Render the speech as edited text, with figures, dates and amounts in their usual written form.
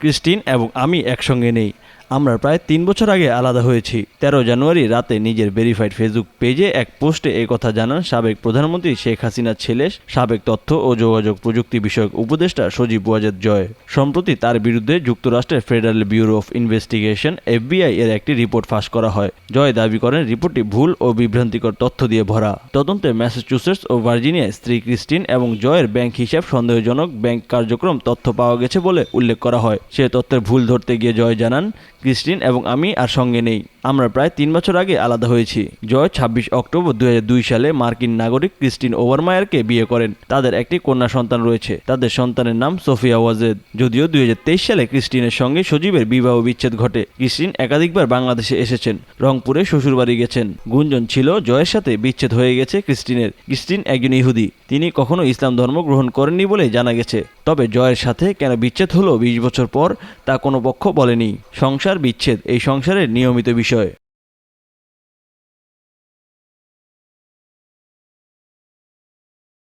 Christine এবং আমি একসঙ্গে নেই। আমরা প্রায় ৩ বছর আগে আলাদা হয়েছি। ১৩ জানুয়ারি রাতে নিজের ভেরিফাইড ফেসবুক পেজে এক পোস্টে এই কথা জানান সাবেক প্রধানমন্ত্রী শেখ হাসিনার ছেলে, সাবেক তথ্য ও যোগাযোগ প্রযুক্তি বিষয়ক উপদেষ্টা সজীব ওয়াজেদ জয়। সম্প্রতি তার বিরুদ্ধে যুক্তরাষ্ট্রের federal bureau of investigation FBI এর একটি রিপোর্ট ফাঁস করা হয়। জয় দাবি করেন রিপোর্টটি ভুল ও বিভ্রান্তিকর তথ্য দিয়ে ভরা। তদন্তে ম্যাসাচুসেটস ও ভার্জিনিয়ায় স্ত্রী ক্রিস্টিন এবং জয়ের ব্যাংক হিসাব, সন্দেহজনক ব্যাংক কার্যক্রম তথ্য পাওয়া গেছে বলে উল্লেখ করা হয়। সে তথ্যের ভুল ধরতে গিয়ে জয় জানান, ক্রিস্টিন এবং আমি আর সঙ্গে নেই। আমরা প্রায় ৩ বছর আগে আলাদা হয়েছি। জয় ২৬ অক্টোবর ২০০২ সালে মার্কিন নাগরিক ক্রিস্টিন ওবারমায়ারকে বিয়ে করেন। তাদের একটি কন্যা সন্তান রয়েছে। তাদের সন্তানের নাম সোফিয়া ওয়াজেদ। যদিও ২০২৩ সালে ক্রিস্টিনের সঙ্গে সজীবের বিবাহ বিচ্ছেদ ঘটে। ক্রিস্টিন একাধিকবার বাংলাদেশে এসেছেন, রংপুরে শ্বশুরবাড়ি গেছেন। গুঞ্জন ছিল জয়ের সাথে বিচ্ছেদ হয়ে গেছে ক্রিস্টিনের। ক্রিস্টিন একজন ইহুদি, তিনি কখনো ইসলাম ধর্ম গ্রহণ করেননি বলে জানা গেছে। তবে জয়ের সাথে কেন বিচ্ছেদ হলো ২০ বছর পর তা কোনো পক্ষ বলেনি। সংসার বিচ্ছেদ এই সংসারের নিয়মিত বিষয়।